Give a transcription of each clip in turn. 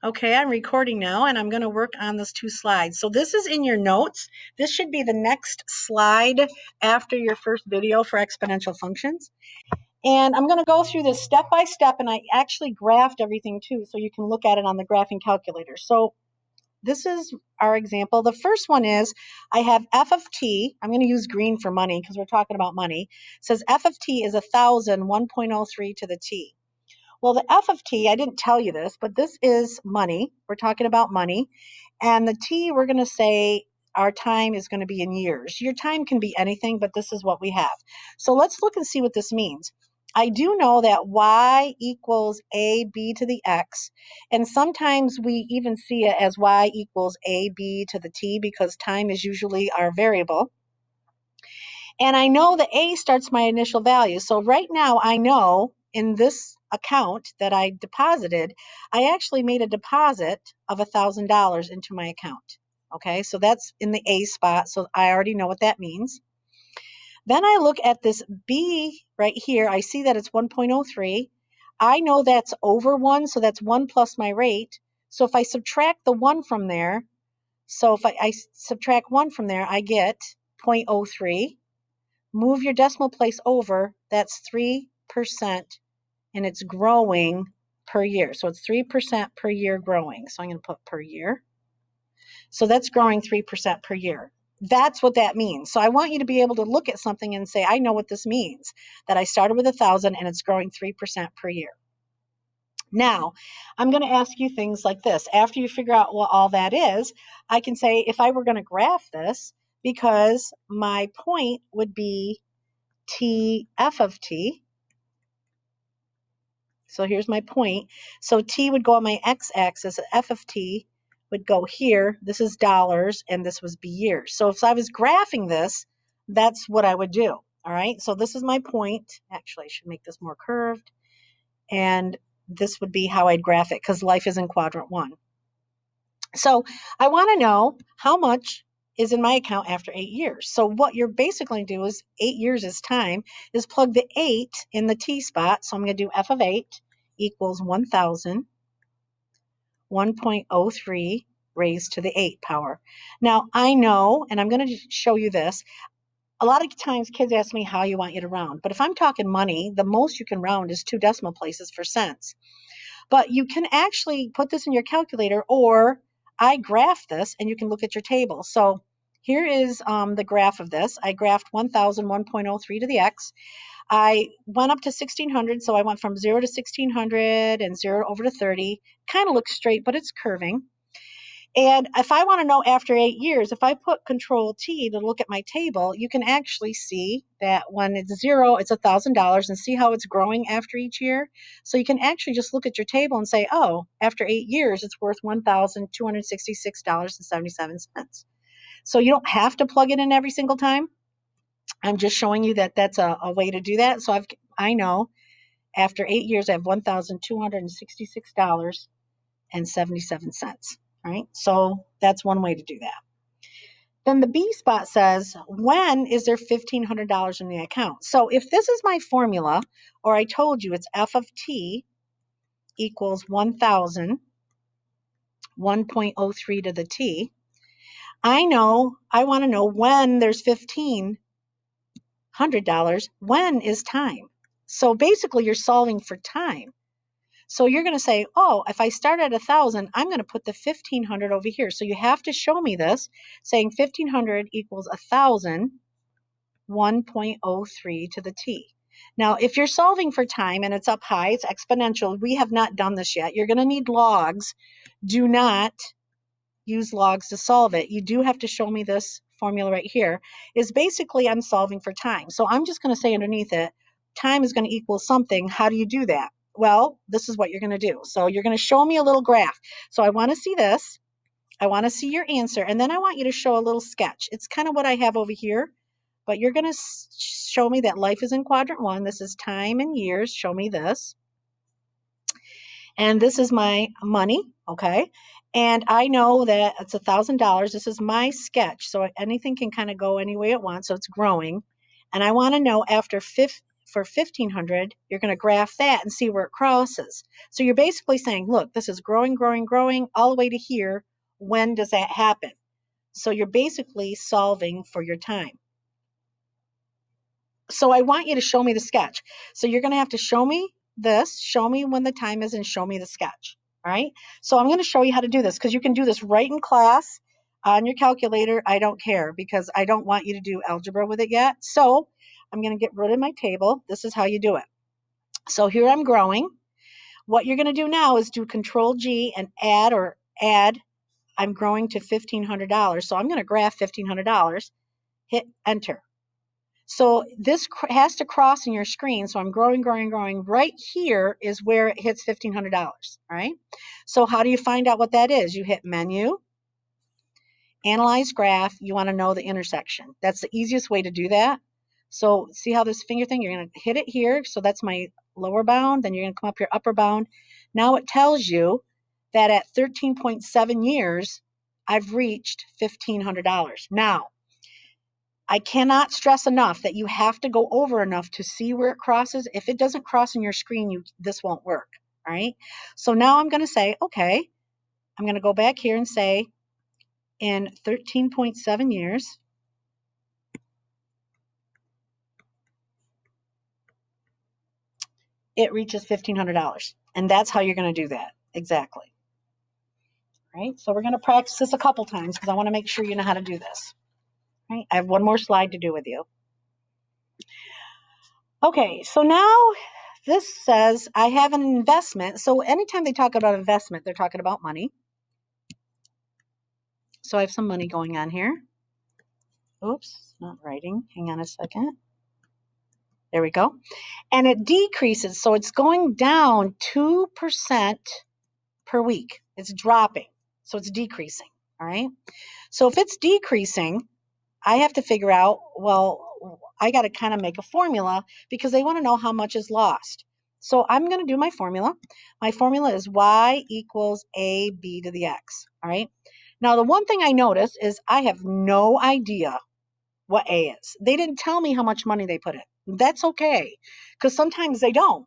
Okay, I'm recording now and I'm going to work on those two slides. So this is in your notes. This should be the next slide after your first video for exponential functions. And I'm going to go through this step by step, and I actually graphed everything too, so you can look at it on the graphing calculator. So this is our example. The first one is I have f of t. I'm going to use green for money because we're talking about money. It says f of t is 1,000, 1.03 to the t. Well, the f of t, I didn't tell you this, but this is money. We're talking about money. And the t, we're going to say our time is going to be in years. Your time can be anything, but this is what we have. So let's look and see what this means. I do know that y equals ab to the x, and sometimes we even see it as y equals ab to the t because time is usually our variable. And I know the a starts my initial value. So right now I know in this account that I deposited, I actually made a deposit of $1,000 into my account. Okay, so that's in the A spot, so I already know what that means. Then I look at this B right here. I see that it's 1.03. I know that's over 1, so that's 1 plus my rate. So if I subtract the 1 from there, I subtract 1 from there, I get 0.03. Move your decimal place over, that's 3%, and it's growing per year. So it's 3% per year growing. So I'm going to put per year. So that's growing 3% per year. That's what that means. So I want you to be able to look at something and say, I know what this means, that I started with 1,000 and it's growing 3% per year. Now, I'm going to ask you things like this. After you figure out what all that is, I can say if I were going to graph this, because my point would be t f of t. So here's my point. So t would go on my x-axis, f of t would go here. This is dollars, and this was be years. So if I was graphing this, that's what I would do. All right, so this is my point. Actually, I should make this more curved. And this would be how I'd graph it because life is in quadrant 1. So I want to know how much is in my account after 8 years. So what you're basically going to do is 8 years is time, is plug the 8 in the t spot. So I'm going to do f of 8 equals 1,000, 1.03 raised to the 8 power. Now I know, and I'm going to show you this, a lot of times kids ask me how you want you to round. But if I'm talking money, the most you can round is 2 decimal places for cents. But you can actually put this in your calculator, or I graph this and you can look at your table. So here is the graph of this. I graphed 1,000, 1.03 to the x. I went up to 1,600, so I went from 0 to 1,600 and 0 over to 30. Kind of looks straight, but it's curving. And if I want to know after 8 years, if I put Control T to look at my table, you can actually see that when it's 0, it's $1,000, and see how it's growing after each year. So you can actually just look at your table and say, oh, after 8 years, it's worth $1,266.77. So you don't have to plug it in every single time. I'm just showing you that that's a way to do that. So I know after 8 years, I have $1,266.77. Right? So that's one way to do that. Then the B spot says, when is there $1,500 in the account? So if this is my formula, or I told you it's f of t equals 1,000, 1.03 to the t, I want to know when there's $1,500, when is time? So basically you're solving for time. So you're going to say, oh, if I start at 1,000, I'm going to put the 1,500 over here. So you have to show me this, saying 1,500 equals 1,000, 1.03 to the t. Now, if you're solving for time and it's up high, it's exponential. We have not done this yet. You're going to need logs. Do not use logs to solve it. You do have to show me this formula right here. Is basically I'm solving for time. So I'm just going to say underneath it, time is going to equal something. How do you do that? Well, this is what you're going to do. So you're going to show me a little graph. So I want to see this. I want to see your answer. And then I want you to show a little sketch. It's kind of what I have over here. But you're going to show me that life is in quadrant 1. This is time and years. Show me this. And this is my money, okay? And I know that it's $1,000. This is my sketch. So anything can kind of go any way it wants. So it's growing. And I want to know after for 1500, you're going to graph that and see where it crosses. So you're basically saying, look, this is growing, growing, growing all the way to here. When does that happen? So you're basically solving for your time. So I want you to show me the sketch. So you're going to have to show me this, show me when the time is, and show me the sketch. All right. So I'm going to show you how to do this because you can do this right in class on your calculator. I don't care because I don't want you to do algebra with it yet. So I'm going to get rid of my table. This is how you do it. So here I'm growing. What you're going to do now is do Control G and add. I'm growing to $1,500. So I'm going to graph $1,500. Hit enter. So this has to cross in your screen. So I'm growing, growing, growing. Right here is where it hits $1,500. All right. So how do you find out what that is? You hit menu, analyze graph. You want to know the intersection. That's the easiest way to do that. So see how this finger thing, you're going to hit it here. So that's my lower bound. Then you're going to come up your upper bound. Now it tells you that at 13.7 years, I've reached $1,500. Now, I cannot stress enough that you have to go over enough to see where it crosses. If it doesn't cross in your screen, this won't work. All right. So now I'm going to say, okay, I'm going to go back here and say in 13.7 years, it reaches $1,500. And that's how you're going to do that. Exactly. All right. So we're going to practice this a couple times because I want to make sure you know how to do this. All right. I have one more slide to do with you. Okay. So now this says I have an investment. So anytime they talk about investment, they're talking about money. So I have some money going on here. Oops, not writing. Hang on a second. There we go. And it decreases. So it's going down 2% per week. It's dropping. So it's decreasing. All right. So if it's decreasing, I have to figure out, well, I got to kind of make a formula because they want to know how much is lost. So I'm going to do my formula. My formula is y equals ab to the x. All right. Now, the one thing I notice is I have no idea what A is. They didn't tell me how much money they put in. That's okay, because sometimes they don't.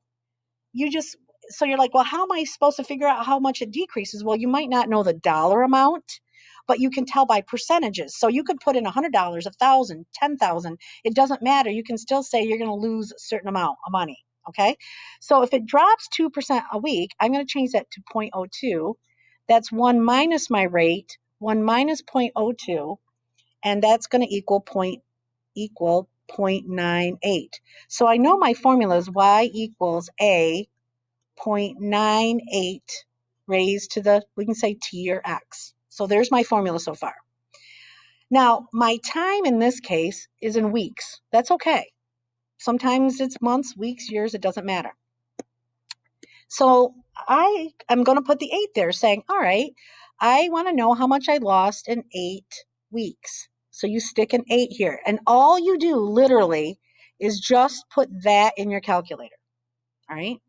So you're like, well, how am I supposed to figure out how much it decreases? Well, you might not know the dollar amount, but you can tell by percentages. So you could put in $100, $1,000, $10,000. It doesn't matter. You can still say you're going to lose a certain amount of money. Okay. So if it drops 2% a week, I'm going to change that to 0.02. That's 1 minus my rate, 1 minus 0.02. And that's going to equal 0.98. So I know my formula is y equals a 0.98 raised to the, we can say t or x. So there's my formula so far. Now, my time in this case is in weeks. That's okay. Sometimes it's months, weeks, years, it doesn't matter. So I am going to put the 8 there saying, all right, I want to know how much I lost in 8 weeks. So you stick an 8 here. And all you do literally is just put that in your calculator. All right.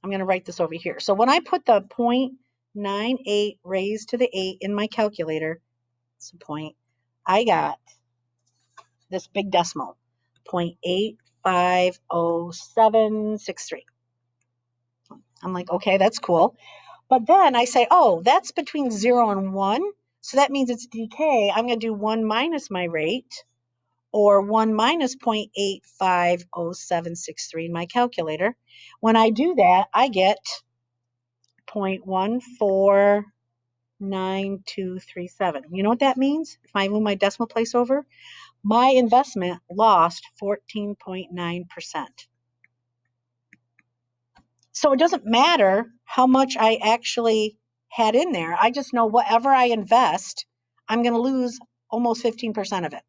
I'm going to write this over here. So when I put the 0.98 raised to the 8 in my calculator, it's a point, I got this big decimal, 0.850763. I'm like, okay, that's cool. But then I say, oh, that's between 0 and 1. So that means it's decay. I'm going to do 1 minus my rate, or 1 minus 0.850763 in my calculator. When I do that, I get 0.149237. You know what that means? If I move my decimal place over, my investment lost 14.9%. So it doesn't matter how much I actually had in there. I just know whatever I invest, I'm going to lose almost 15% of it.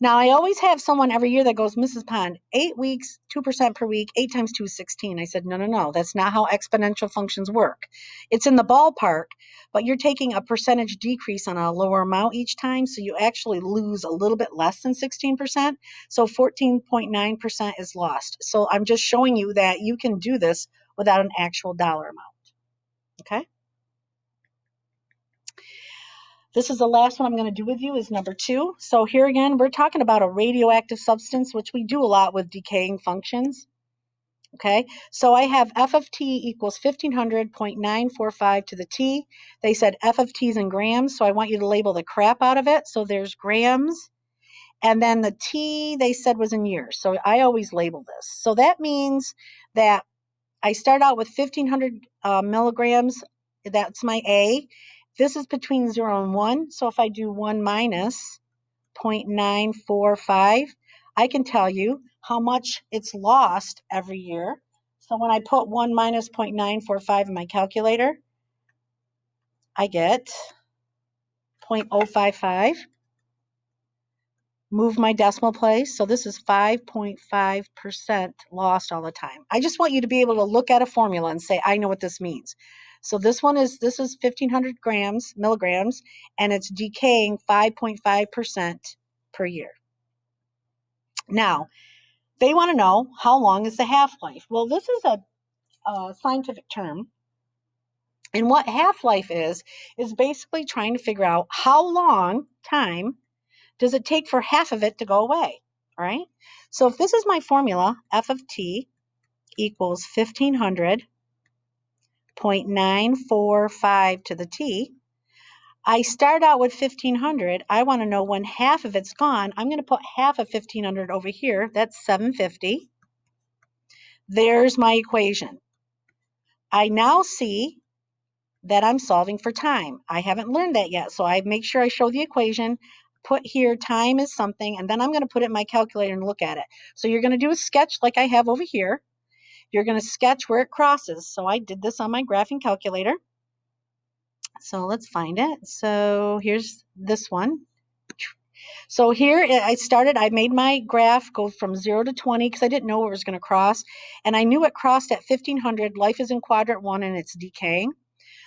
Now, I always have someone every year that goes, Mrs. Pond, 8 weeks, 2% per week, 8 times 2 is 16. I said, no. That's not how exponential functions work. It's in the ballpark, but you're taking a percentage decrease on a lower amount each time, so you actually lose a little bit less than 16%. So 14.9% is lost. So I'm just showing you that you can do this without an actual dollar amount. Okay? This is the last one I'm going to do with you is number 2. So here again, we're talking about a radioactive substance, which we do a lot with decaying functions. Okay, so I have f of t equals 1500.945 to the t. They said f of t is in grams, so I want you to label the crap out of it. So there's grams. And then the t they said was in years. So I always label this. So that means that I start out with 1500 milligrams. That's my A. This is between 0 and 1. So if I do 1 minus 0.945, I can tell you how much it's lost every year. So when I put 1 minus 0.945 in my calculator, I get 0.055. Move my decimal place. So this is 5.5% lost all the time. I just want you to be able to look at a formula and say, I know what this means. So this is 1500 milligrams, and it's decaying 5.5% per year. Now, they want to know how long is the half-life. Well, this is a scientific term. And what half-life is basically trying to figure out how long time does it take for half of it to go away, all right? So if this is my formula, f of t equals 1500.945 to the t, I start out with 1500. I want to know when half of it's gone. I'm going to put half of 1500 over here. That's 750. There's my equation. I now see that I'm solving for time. I haven't learned that yet, so I make sure I show the equation. Put here time is something, and then I'm going to put it in my calculator and look at it. So you're going to do a sketch like I have over here. You're going to sketch where it crosses. So I did this on my graphing calculator. So let's find it. So here's this one. So here I made my graph go from 0 to 20 because I didn't know where it was going to cross. And I knew it crossed at 1500. Life is in quadrant 1 and it's decaying.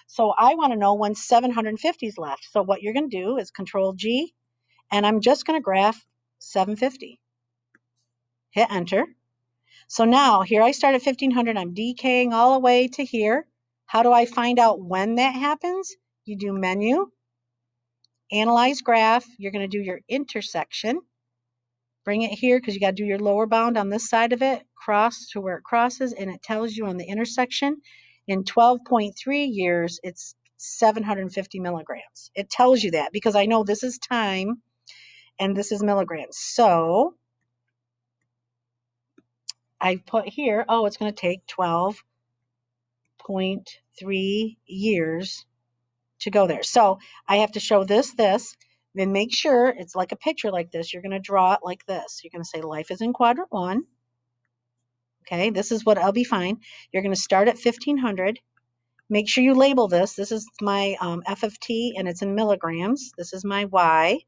So I want to know when 750 is left. So what you're going to do is Control G, and I'm just going to graph 750. Hit enter. So now here I start at 1500. I'm decaying all the way to here. How do I find out when that happens? You do Menu, Analyze Graph. You're going to do your intersection. Bring it here because you got to do your lower bound on this side of it. Cross to where it crosses, and it tells you on the intersection. In 12.3 years, it's 750 milligrams. It tells you that because I know this is time and this is milligrams. So I put here, oh, it's going to take 12.3 years to go there. So I have to show this, then make sure it's like a picture like this. You're going to draw it like this. You're going to say life is in quadrant 1. Okay, this is what I'll be fine. You're going to start at 1500. Make sure you label this. This is my f of t, and it's in milligrams. This is my y.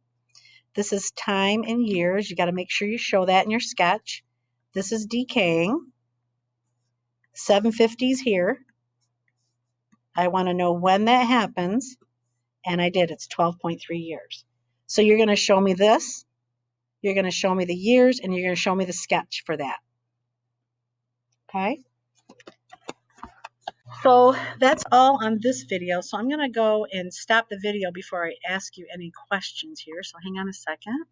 This is time in years. You got to make sure you show that in your sketch. This is decaying. 750 is here. I want to know when that happens, and I did. It's 12.3 years. So you're going to show me this. You're going to show me the years, and you're going to show me the sketch for that. Okay? So that's all on this video. So I'm going to go and stop the video before I ask you any questions here. So hang on a second.